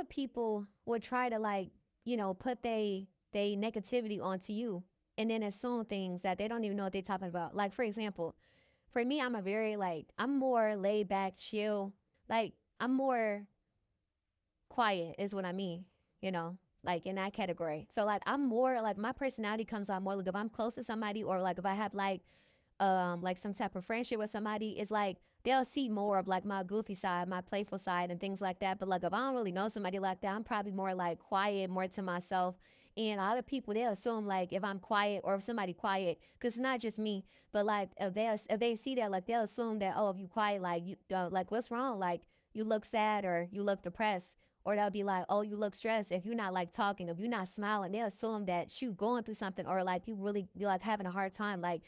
of people would try to like, put they negativity onto you and then assume things that they don't even know what they're talking about. Like for example, for me, I'm a very like I'm more laid back, chill. Like I'm more quiet is what I mean, you know, like in that category. So like I'm more like my personality comes out more like if I'm close to somebody or like if I have like some type of friendship with somebody, it's like they'll see more of like my goofy side, my playful side and things like that. But like if I don't really know somebody like that, I'm probably more like quiet, more to myself. And a lot of people they'll assume like if I'm quiet or if somebody quiet, because it's not just me, but like if they see that like they'll assume that oh if you quiet like you like what's wrong like you look sad or you look depressed or they'll be like, oh, you look stressed. If you're not like talking, if you're not smiling, they'll assume that you going through something or like you're like having a hard time. Like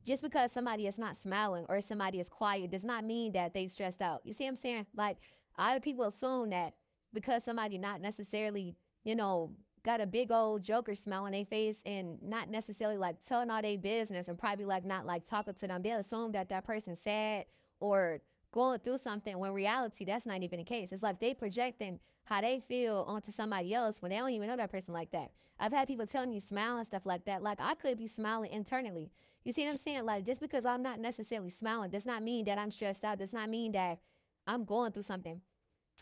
just because somebody is not smiling or somebody is quiet does not mean that they stressed out. You see what I'm saying? Like a lot of people assume that because somebody not necessarily, you know, got a big old joker smile on their face and not necessarily like telling all their business and probably like not like talking to them, they'll assume that that person's sad or going through something when reality that's not even the case. It's like they projecting how they feel onto somebody else when they don't even know that person like that. I've had people telling me smile and stuff like that. Like I could be smiling internally. You see what I'm saying? Like just because I'm not necessarily smiling does not mean that I'm stressed out. Does not mean that I'm going through something.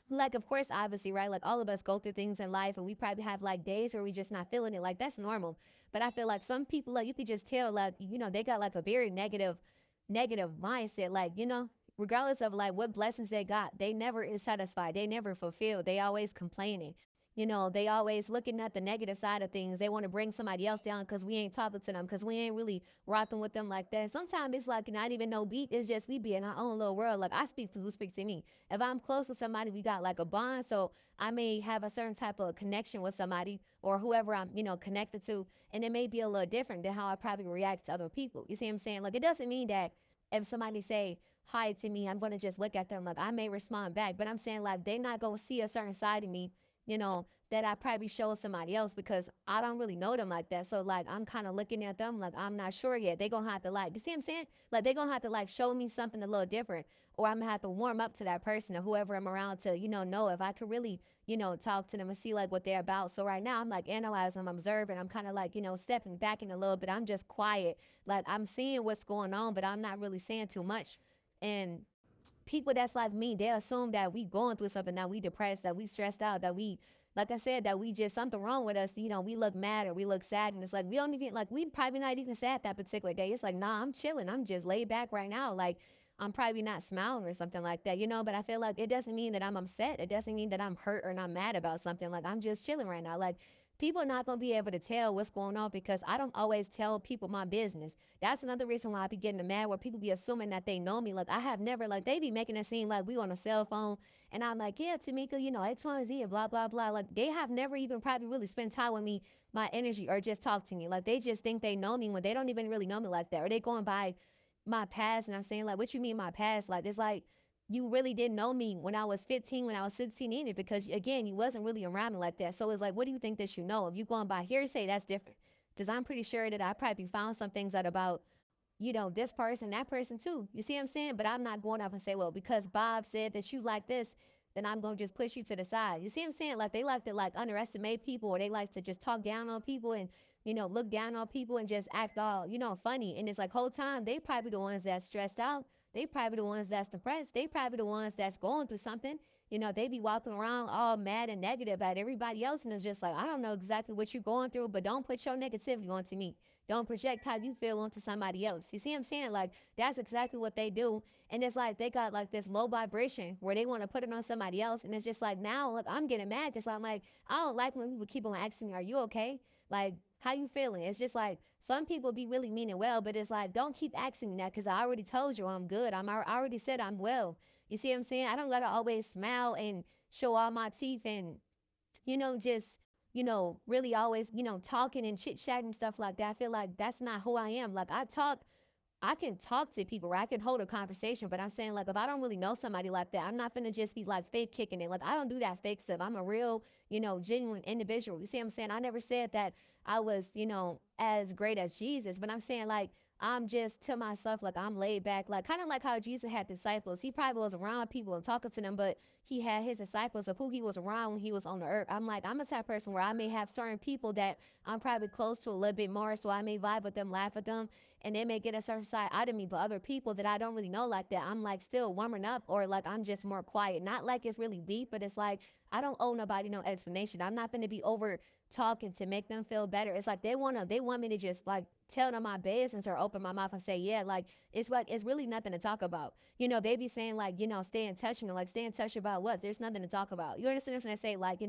Like of course, obviously, right? Like all of us go through things in life and we probably have like days where we just not feeling it. Like that's normal. But I feel like some people like you could just tell like, they got like a very negative mindset. Like, regardless of like what blessings they got, they never is satisfied. They never fulfilled. They always complaining. They always looking at the negative side of things. They want to bring somebody else down because we ain't talking to them, because we ain't really rocking with them like that. Sometimes it's like not even no beat. It's just we be in our own little world. Like I speak to who speaks to me. If I'm close to somebody, we got like a bond. So I may have a certain type of connection with somebody or whoever I'm, connected to. And it may be a little different than how I probably react to other people. You see what I'm saying? Like it doesn't mean that if somebody say hi to me, I'm gonna just look at them like I may respond back. But I'm saying like they not gonna see a certain side of me, that I probably show somebody else because I don't really know them like that. So like I'm kind of looking at them like I'm not sure yet. They gonna have to like, you see what I'm saying? Like they gonna have to like show me something a little different, or I'm gonna have to warm up to that person or whoever I'm around to, know if I could really, talk to them and see like what they're about. So right now I'm like analyzing, I'm observing, I'm kind of like, stepping back in a little bit. I'm just quiet. Like I'm seeing what's going on, but I'm not really saying too much. And people that's like me, they assume that we going through something, that we depressed, that we stressed out, that we, like I said, that we just something wrong with us. We look mad or we look sad, and it's like we don't even like we probably not even sad that particular day. It's like nah, I'm chilling, I'm just laid back right now. Like I'm probably not smiling or something like that, But I feel like it doesn't mean that I'm upset. It doesn't mean that I'm hurt or not mad about something. Like I'm just chilling right now. Like people are not gonna be able to tell what's going on because I don't always tell people my business. That's another reason why I be getting mad where people be assuming that they know me. Like I have never like they be making it seem like we on a cell phone and I'm like, yeah, Tamika, X, Y, and Z and blah, blah, blah. Like they have never even probably really spent time with me, my energy, or just talk to me. Like they just think they know me when they don't even really know me like that. Or they going by my past and I'm saying like, what you mean my past? Like it's like you really didn't know me when I was 15, when I was 16 in it, because again, you wasn't really around me like that. So it's like, what do you think that you know? If you going by hearsay, that's different. Because I'm pretty sure that I probably found some things out about, this person, that person too. You see what I'm saying? But I'm not going up and say, well, because Bob said that you like this, then I'm gonna just push you to the side. You see what I'm saying? Like they like to like underestimate people, or they like to just talk down on people and look down on people and just act all funny. And it's like whole time they probably the ones that's stressed out. They probably the ones that's depressed. They probably the ones that's going through something. They be walking around all mad and negative at everybody else, and it's just like I don't know exactly what you're going through, but don't put your negativity onto me. Don't project how you feel onto somebody else. You see what I'm saying? Like that's exactly what they do. And it's like they got like this low vibration where they want to put it on somebody else. And it's just like now, look, I'm getting mad because I'm like, I don't like when people keep on asking me, are you okay? Like, how you feeling? It's just like some people be really meaning well, but it's like, don't keep asking me that because I already told you I'm good. I already said I'm well. You see what I'm saying? I don't got to always smile and show all my teeth and, just really always, talking and chit chatting and stuff like that. I feel like that's not who I am. Like I can talk to people, or I can hold a conversation, but I'm saying like if I don't really know somebody like that, I'm not gonna just be like fake kicking it. Like I don't do that fake stuff. I'm a real, genuine individual. You see what I'm saying? I never said that I was, as great as Jesus, but I'm saying like I'm just to myself, like I'm laid back, like kind of like how Jesus had disciples. He probably was around people and talking to them, but he had his disciples of who he was around when he was on the earth. I'm like, I'm a type of person where I may have certain people that I'm probably close to a little bit more, so I may vibe with them, laugh with them, and they may get a certain side out of me. But other people that I don't really know like that, I'm like still warming up, or like I'm just more quiet. Not like it's really beef, but it's like I don't owe nobody no explanation. I'm not going to be over talking to make them feel better. It's like they want me to just like tell them my business or open my mouth and say, yeah, like it's really nothing to talk about. They be saying like, stay in touch, like stay in touch about what? There's nothing to talk about. You understand when I say like,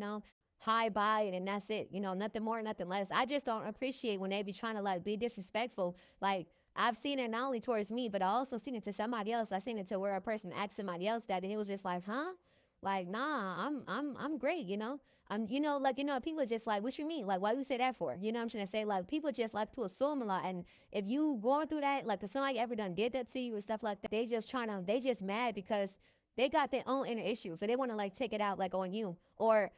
hi, bye, and that's it. Nothing more, nothing less. I just don't appreciate when they be trying to like be disrespectful. Like I've seen it not only towards me, but I also seen it to somebody else. I seen it to where a person asked somebody else that, and it was just like, huh? Like, nah, I'm great, people just like, what you mean? Like, why you say that for? You know what I'm trying to say? Like, people just like to assume a lot. And if you going through that, like, if somebody ever done did that to you and stuff like that, they just mad because they got their own inner issues. So they want to like take it out like on you. Or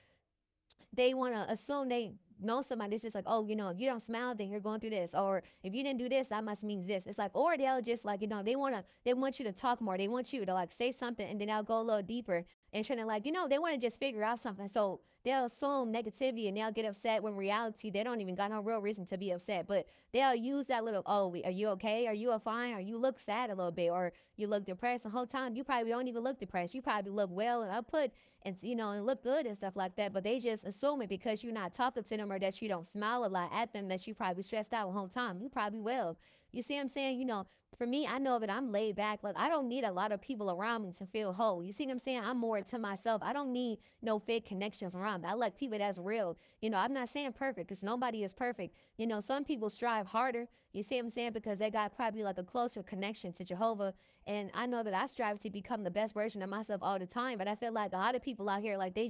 they want to assume they know somebody. It's just like, oh, if you don't smile, then you're going through this. Or if you didn't do this, that must mean this. It's like, or they'll just like, they want you to talk more. They want you to like say something, and then they'll go a little deeper and trying to like, they want to just figure out something. So they'll assume negativity and they'll get upset when in reality they don't even got no real reason to be upset. But they'll use that little, oh, are you okay? Are you fine? Or you look sad a little bit, or you look depressed. The whole time you probably don't even look depressed. You probably look well and upput and and look good and stuff like that. But they just assume it because you're not talking to them or that you don't smile a lot at them that you probably stressed out the whole time. You probably will. You see what I'm saying? For me, I know that I'm laid back. Like, I don't need a lot of people around me to feel whole. You see what I'm saying? I'm more to myself. I don't need no fake connections around me. I like people that's real. I'm not saying perfect because nobody is perfect. Some people strive harder. You see what I'm saying? Because they got probably like a closer connection to Jehovah. And I know that I strive to become the best version of myself all the time. But I feel like a lot of people out here, like, they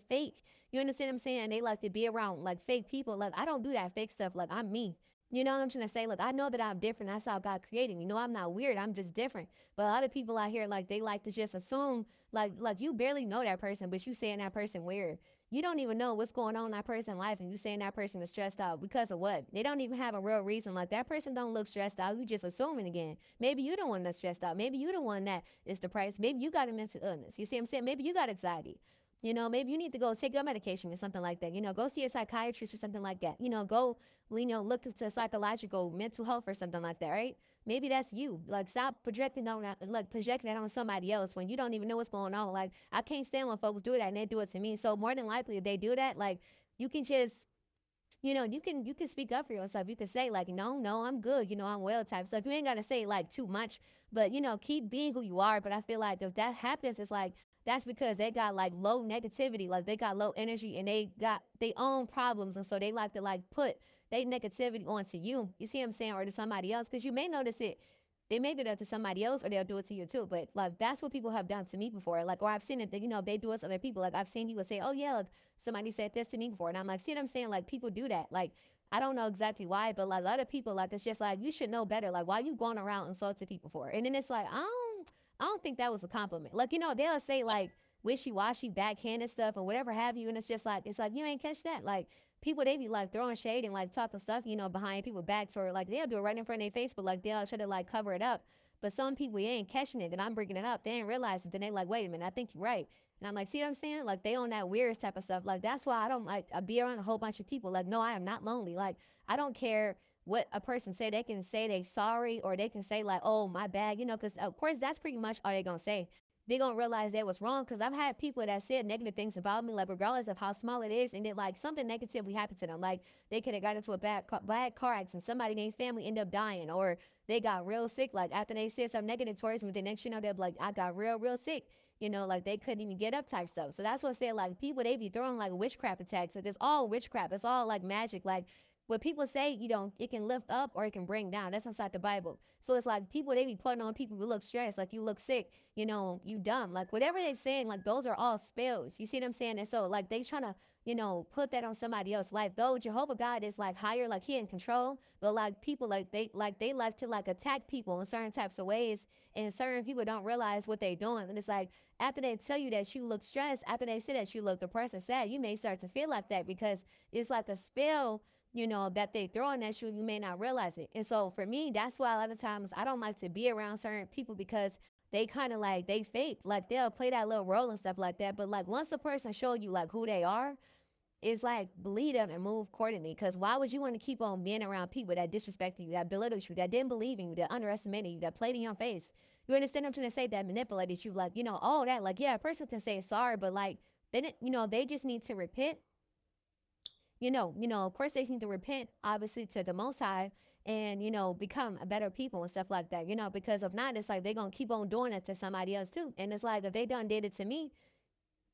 fake. You understand what I'm saying? They like to be around like fake people. Like, I don't do that fake stuff. Like, I'm me. You know what I'm trying to say? Look, I know that I'm different. That's how God created me. I'm not weird. I'm just different. But a lot of people out here, like, they like to just assume, like you barely know that person, but you saying that person weird. You don't even know what's going on in that person's life, and you saying that person is stressed out because of what? They don't even have a real reason. Like, that person don't look stressed out. You just assuming again. Maybe you the one that's stressed out. Maybe you the one that is depressed. Maybe you got a mental illness. You see what I'm saying? Maybe you got anxiety. Maybe you need to go take your medication or something like that. Go see a psychiatrist or something like that. Go, look into psychological mental health or something like that, right? Maybe that's you. Like, stop projecting that on somebody else when you don't even know what's going on. Like, I can't stand when folks do that and they do it to me. So more than likely, if they do that, like, you can just you can speak up for yourself. You can say like, no, I'm good. I'm well type stuff. You ain't got to say like too much, but keep being who you are. But I feel like if that happens, it's like, that's because they got like low negativity, like they got low energy and they got their own problems. And so they like to like put their negativity onto you. You see what I'm saying? Or to somebody else. Cause you may notice it. They may do that to somebody else or they'll do it to you too. But like, that's what people have done to me before. Like, or I've seen it, that, they do it to other people. Like, I've seen people say, oh yeah, like, somebody said this to me before. And I'm like, see what I'm saying? Like, people do that. Like, I don't know exactly why, but like a lot of people, like, it's just like, you should know better. Like, why you going around insulting people for? And then it's like, I don't think that was a compliment. Like, they'll say like wishy-washy, backhanded stuff or whatever have you. And it's like, you ain't catch that. Like, people, they be like throwing shade and like talking stuff, behind people's backs, or like they'll do it right in front of their face, but like they'll try to like cover it up. But some people, you ain't catching it. Then I'm bringing it up. They ain't realize it. Then they like, wait a minute, I think you're right. And I'm like, see what I'm saying? Like, they on that weird type of stuff. Like, that's why I don't like, I be around a whole bunch of people. Like, no, I am not lonely. Like, I don't care what a person say. They can say they sorry, or they can say like, oh, my bad, because of course that's pretty much all they gonna say. They gonna realize that was wrong, because I've had people that said negative things about me, like regardless of how small it is, and then like something negatively happened to them, like they could have got into a bad car accident, somebody in their family ended up dying, or they got real sick, like after they said something negative towards me, the next they'll be like, I got real sick, like they couldn't even get up type stuff. So that's what I said, like, people, they be throwing like witchcraft attacks. Like, it's all witchcraft, it's all like magic. Like, what people say, it can lift up or it can bring down. That's inside the Bible. So it's like, people, they be putting on people who look stressed, like, you look sick, you dumb. Like, whatever they saying, like, those are all spells. You see what I'm saying? And so, like, they trying to, put that on somebody else's life. Though Jehovah God is like higher, like he in control. But like, people, like they like to like attack people in certain types of ways. And certain people don't realize what they doing. And it's like, after they tell you that you look stressed, after they say that you look depressed or sad, you may start to feel like that, because it's like a spell that they throwing at you, you may not realize it. And so for me, that's why a lot of times I don't like to be around certain people, because they kind of like, they fake, like they'll play that little role and stuff like that. But like once the person show you like who they are, it's like believe them and move accordingly. Because why would you want to keep on being around people that disrespected you, that belittled you, that didn't believe in you, that underestimated you, that played in your face? You understand what I'm trying to say? That manipulated you, like, all that. Like, yeah, a person can say sorry, but like they didn't, they just need to repent. Of course they need to repent, obviously, to the Most High, and become a better people and stuff like that. Because if not, it's like they're gonna keep on doing it to somebody else too. And it's like if they done did it to me,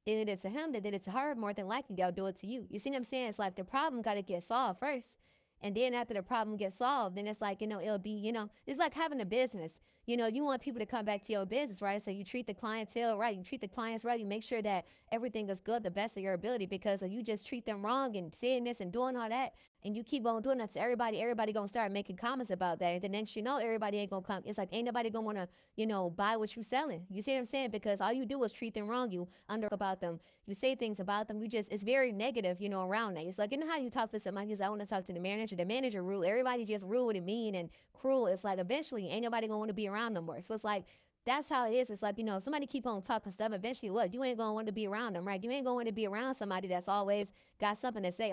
they did it to him, they did it to her, more than likely they'll do it to you. You see what I'm saying? It's like the problem got to get solved first. And then after the problem gets solved, then it's like, it'll be, it's like having a business. You want people to come back to your business, right? So you treat the clientele right. You treat the clients right. You make sure that everything is good, the best of your ability, because if you just treat them wrong and saying this and doing all that, and you keep on doing that to everybody gonna start making comments about that. And the next everybody ain't gonna come. It's like ain't nobody gonna wanna, buy what you selling. You see what I'm saying? Because all you do is treat them wrong. You under about them. You say things about them. It's very negative, around that. It's like, how you talk to somebody, because I want to talk to the manager. The manager rude. Everybody just rude and mean and cruel. It's like eventually ain't nobody gonna want to be around no more. So it's like that's how it is. It's like, if somebody keep on talking stuff, eventually what? You ain't going to want to be around them, right? You ain't going to want to be around somebody that's always got something to say,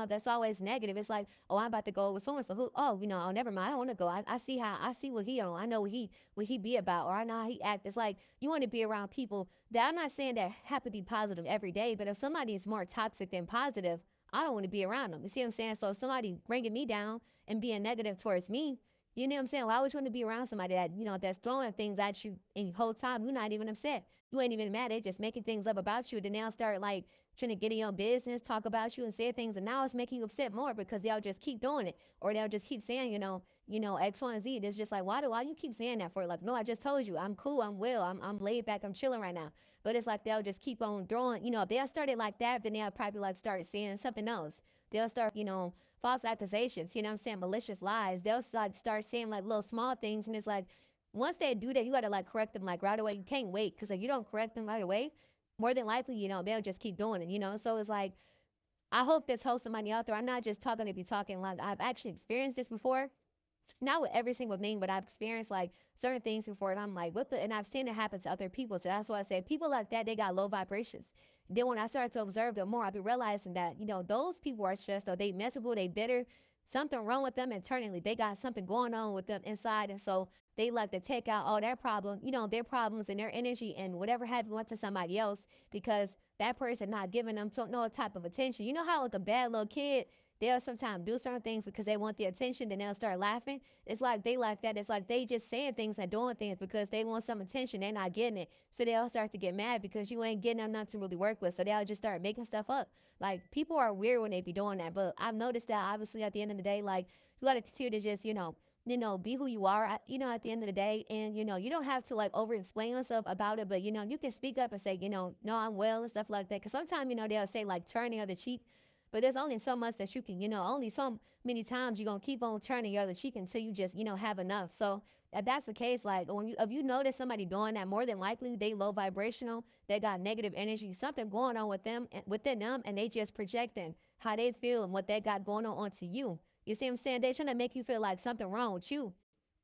that's always negative. It's like, oh, I'm about to go with someone. So who, oh, oh, never mind. I don't want to go. I see what he on. I know what he be about, or I know how he act. It's like, you want to be around people that, I'm not saying that have to be positive every day, but if somebody is more toxic than positive, I don't want to be around them. You see what I'm saying? So if somebody bringing me down and being negative towards me, you know what I'm saying? Why would you want to be around somebody that, that's throwing things at you and the whole time you're not even upset? You ain't even mad. They're just making things up about you. Then they'll start like trying to get in your business, talk about you and say things. And now it's making you upset more because they'll just keep doing it. Or they'll just keep saying, X, Y, and Z. It's just like, why you keep saying that for? Like, no, I just told you. I'm cool. I'm well. I'm laid back. I'm chilling right now. But it's like they'll just keep on throwing, if they'll start it like that, then they'll probably like start saying something else. They'll start, false accusations, malicious lies. They'll like start saying like little small things, and it's like once they do that, you gotta like correct them like right away. You can't wait, because if you don't correct them right away, more than likely, they'll just keep doing it, So it's like, I hope this helps somebody out there. I'm not just talking to be talking. Like, I've actually experienced this before. Not with every single thing, but I've experienced like certain things before, and I'm like, and I've seen it happen to other people. So that's why I say people like that, they got low vibrations. Then when I started to observe them more, I've been realizing that, those people are stressed, or they miserable, they bitter, something wrong with them internally. They got something going on with them inside. And so they like to take out all their problem, their problems and their energy and whatever have you want to somebody else, because that person not giving them no type of attention. You know how like a bad little kid, they'll sometimes do certain things because they want the attention, then they'll start laughing. It's like they like that. It's like they just saying things and doing things because they want some attention. They're not getting it. So they'll start to get mad because you ain't getting them nothing to really work with. So they'll just start making stuff up. Like, people are weird when they be doing that. But I've noticed that obviously at the end of the day, like, you got to continue to just, be who you are, at the end of the day. And, you don't have to like over explain yourself about it, but, you can speak up and say, no, I'm well and stuff like that. Because sometimes, they'll say like turn the other cheek. But there's only so much that you can, only so many times you're going to keep on turning your other cheek until you just, have enough. So if that's the case, like if you notice somebody doing that, more than likely they low vibrational, they got negative energy, something going on with them, within them, and they just projecting how they feel and what they got going on onto you. You see what I'm saying? They trying to make you feel like something wrong with you.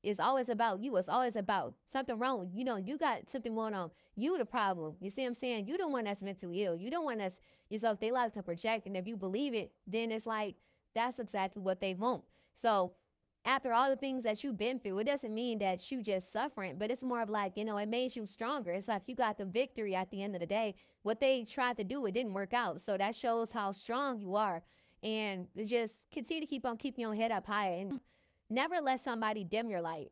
It's always about you. It's always about something wrong. You got something going on. You the problem. You see what I'm saying? You the one that's mentally ill. You the one that's, they like to project. And if you believe it, then it's like, that's exactly what they want. So after all the things that you've been through, it doesn't mean that you just suffering, but it's more of like, it made you stronger. It's like you got the victory at the end of the day. What they tried to do, it didn't work out. So that shows how strong you are. And just continue to keep on keeping your head up higher, and never let somebody dim your light.